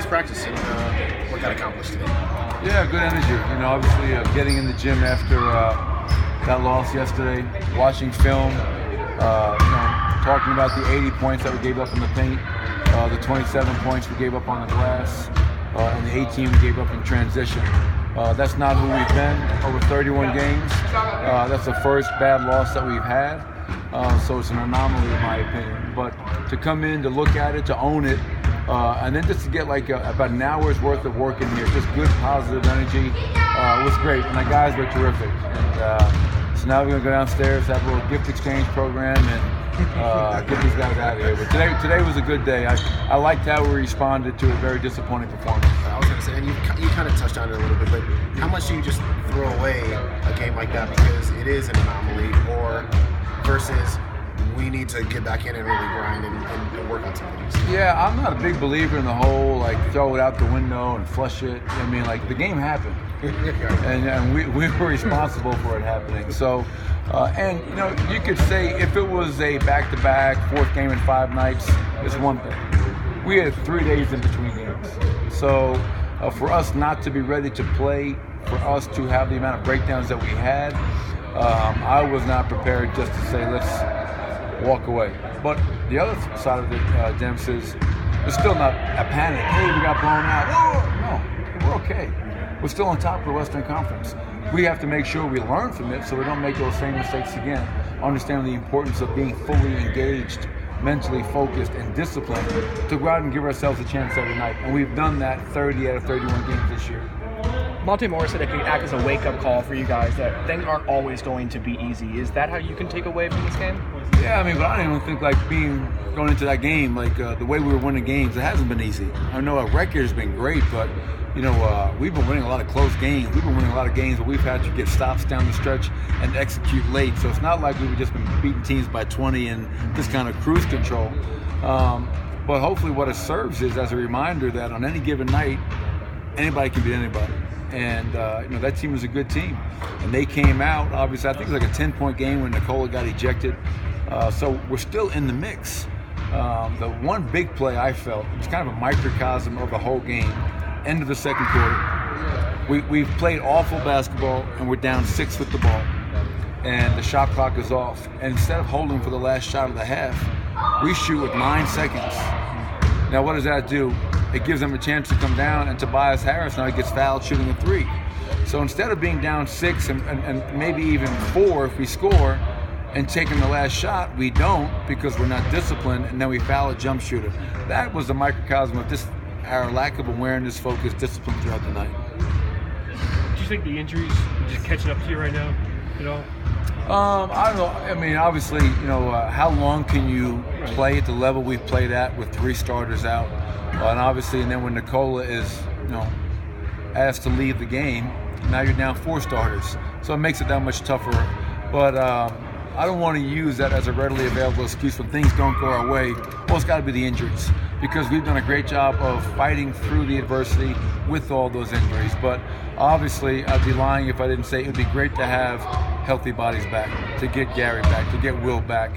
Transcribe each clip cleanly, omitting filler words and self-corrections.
practice and what got accomplished today? Yeah, good energy. Obviously getting in the gym after that loss yesterday, watching film, talking about the 80 points that we gave up in the paint, the 27 points we gave up on the glass, and the 18 we gave up in transition. That's not who we've been over 31 games. That's the first bad loss that we've had. So it's an anomaly in my opinion. But to come in, to look at it, to own it, and then just to get about an hour's worth of work in here, just good positive energy, was great. And the guys were terrific. And so now we're going to go downstairs, have a little gift exchange program, and get these guys out of here. But today was a good day. I liked how we responded to a very disappointing performance. I was going to say, and you kind of touched on it a little bit, but how much do you just throw away a game like that because it is an anomaly, or versus we need to get back in and really grind and work on some things? Yeah, I'm not a big believer in the whole throw it out the window and flush it. I mean, the game happened, and we were responsible for it happening. So, and you could say if it was a back-to-back, fourth game in 5 nights, it's one thing. We had 3 days in between games, so for us not to be ready to play, for us to have the amount of breakdowns that we had, I was not prepared just to say let's walk away. But the other side of it, Demps, is it's still not a panic. Hey, we got blown out. Whoa! No, we're okay. We're still on top of the Western Conference. We have to make sure we learn from it so we don't make those same mistakes again. Understand the importance of being fully engaged, mentally focused, and disciplined to go out and give ourselves a chance every night. And we've done that 30 out of 31 games this year. Monte Morris said it could act as a wake-up call for you guys that things aren't always going to be easy. Is that how you can take away from this game? Yeah, but I don't even think going into that game, the way we were winning games, it hasn't been easy. I know our record has been great, but we've been winning a lot of close games. We've been winning a lot of games where we've had to get stops down the stretch and execute late. So it's not like we've just been beating teams by 20 and just kind of cruise control. But hopefully what it serves is as a reminder that on any given night, anybody can beat anybody. And that team was a good team, and they came out. Obviously, I think it was like a 10-point game when Nikola got ejected. So we're still in the mix. The one big play I felt, it was kind of a microcosm of the whole game. End of the second quarter, we've played awful basketball, and we're down 6 with the ball, and the shot clock is off. And instead of holding for the last shot of the half, we shoot with 9 seconds. Now, what does that do? It gives them a chance to come down, and Tobias Harris now he gets fouled shooting a 3. So instead of being down 6 and maybe even 4 if we score and taking the last shot, we don't because we're not disciplined, and then we foul a jump shooter. That was the microcosm of just our lack of awareness, focus, discipline throughout the night. Do you think the injuries are just catching up to you right now at all? I don't know. I mean, obviously, how long can you play at the level we've played at with 3 starters out? And obviously, and then when Nikola is, asked to leave the game, now you're down 4 starters. So it makes it that much tougher. But I don't want to use that as a readily available excuse when things don't go our way. Well, it's got to be the injuries, because we've done a great job of fighting through the adversity with all those injuries. But obviously, I'd be lying if I didn't say it would be great to have healthy bodies back, to get Gary back, to get Will back,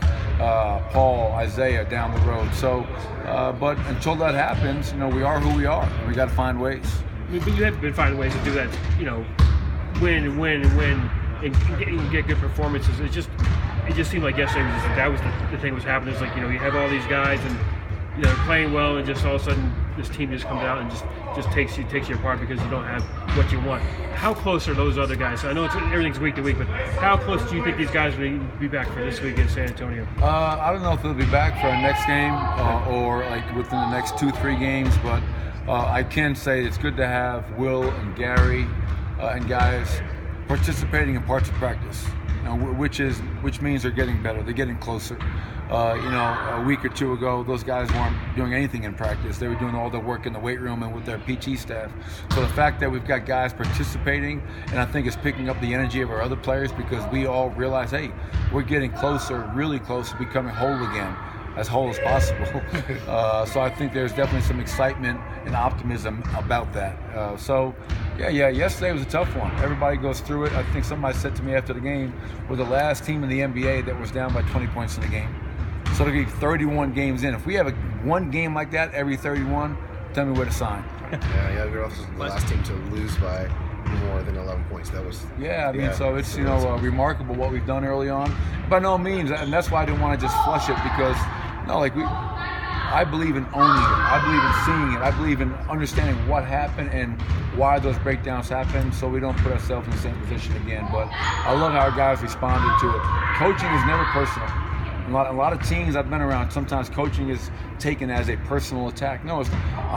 Paul, Isaiah down the road. So, but until that happens, we are who we are, and we got to find ways. But you have been finding ways to do that, win and win and win, and get good performances. It just seemed like yesterday that was the thing was happening. It's you have all these guys and playing well, and just all of a sudden this team just comes out and just takes you apart because you don't have what you want. How close are those other guys? I know everything's week to week, but how close do you think these guys will be back for this week in San Antonio? I don't know if they'll be back for our next game or within the next 2-3 games, but I can say it's good to have Will and Gary and guys participating in parts of practice, which means they're getting better, they're getting closer. A week or 2 ago, those guys weren't doing anything in practice. They were doing all their work in the weight room and with their PT staff. So the fact that we've got guys participating, and I think it's picking up the energy of our other players, because we all realize, hey, we're getting closer, really close to becoming whole again, as whole as possible. So I think there's definitely some excitement and optimism about that. Yesterday was a tough one. Everybody goes through it. I think somebody said to me after the game, we're the last team in the NBA that was down by 20 points in the game. So to be 31 games in, if we have one game like that every 31, tell me where to sign. Yeah, they're also the last team to lose by more than 11 points. That was. Yeah, I mean, so it's remarkable what we've done early on. By no means, and that's why I didn't want to just flush it because I believe in owning it. I believe in seeing it. I believe in understanding what happened and why those breakdowns happened, so we don't put ourselves in the same position again. But I love how our guys responded to it. Coaching is never personal. A lot of teams I've been around, sometimes coaching is taken as a personal attack. No,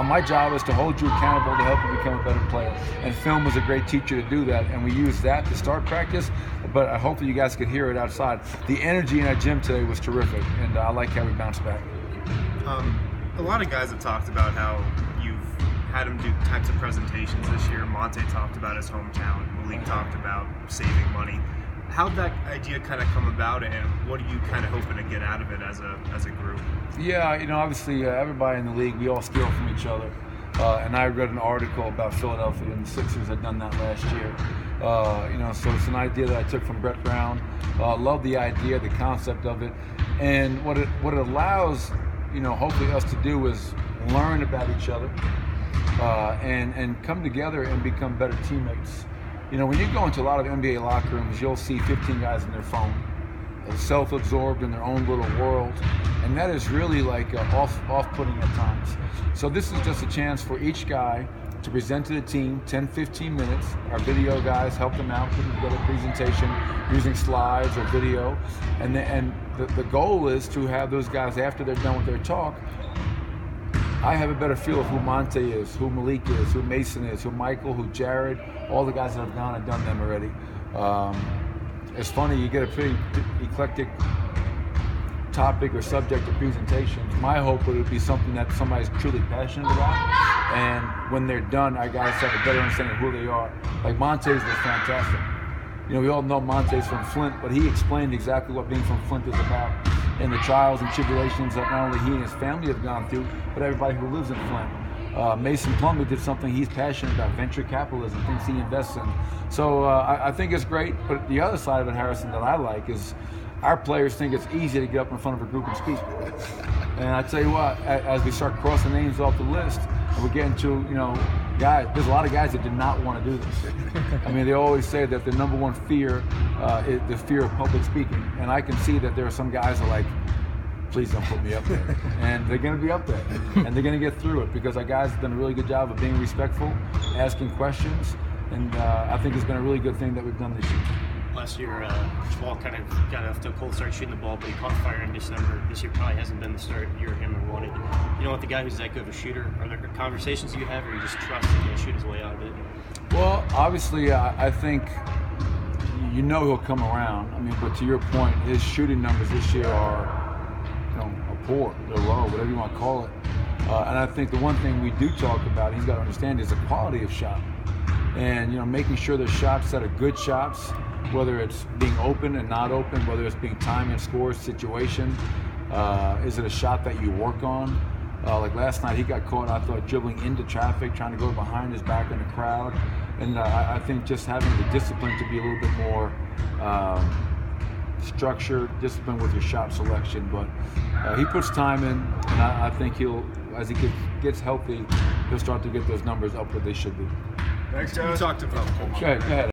my job is to hold you accountable to help you become a better player. And film was a great teacher to do that, and we used that to start practice, but I hope that you guys could hear it outside. The energy in our gym today was terrific, and I like how we bounced back. A lot of guys have talked about how you've had him do types of presentations this year. Monte talked about his hometown. Malik talked about saving money. How'd that idea kind of come about, and what are you kind of hoping to get out of it as a group? Yeah, obviously everybody in the league, we all steal from each other. And I read an article about Philadelphia, and the Sixers had done that last year. So it's an idea that I took from Brett Brown. Love the idea, the concept of it, and what it allows, hopefully us to do is learn about each other and come together and become better teammates. When you go into a lot of NBA locker rooms, you'll see 15 guys on their phone, self-absorbed in their own little world, and that is really like off-putting at times. So this is just a chance for each guy to present to the team, 10, 15 minutes. Our video guys help them out, putting together a presentation using slides or video, and the goal is to have those guys, after they're done with their talk, I have a better feel of who Monte is, who Malik is, who Mason is, who Michael, who Jared, all the guys that have gone and done them already. It's funny, you get a pretty eclectic topic or subject of presentations. My hope would be something that somebody's truly passionate about, and when they're done, our guys have a better understanding of who they are. Like Monte's was fantastic. We all know Monte's from Flint, but he explained exactly what being from Flint is about and the trials and tribulations that not only he and his family have gone through, but everybody who lives in Flint. Mason Plumlee did something he's passionate about, venture capitalism, things he invests in. So I think it's great, but the other side of it, Harrison, that I like is our players think it's easy to get up in front of a group and speak. And I tell you what, as we start crossing names off the list, and we're getting to, guys, there's a lot of guys that did not want to do this. I mean, they always say that the number one fear is the fear of public speaking. And I can see that there are some guys that are like, please don't put me up there. And they're going to be up there. And they're going to get through it because our guys have done a really good job of being respectful, asking questions. And I think it's been a really good thing that we've done this year. Last year, Jamal kind of got off to a cold start shooting the ball, but he caught fire in December. This year probably hasn't been the start year him wanted. With the guy who's that good of a shooter, are there conversations you have, or you just trust he's going to shoot his way out of it? Well, obviously, I think he'll come around. I mean, but to your point, his shooting numbers this year are, poor, they're low, whatever you want to call it. And I think the one thing we do talk about, he's got to understand, is the quality of shot. And, making sure the shots that are good shots, whether it's being open and not open, whether it's being time and score situation, is it a shot that you work on? Like last night, he got caught, I thought, dribbling into traffic, trying to go behind his back in the crowd. And I think just having the discipline to be a little bit more structured, discipline with your shot selection. But he puts time in, and I think as he gets healthy, he'll start to get those numbers up where they should be. Thanks, Joe. You talked about Go ahead.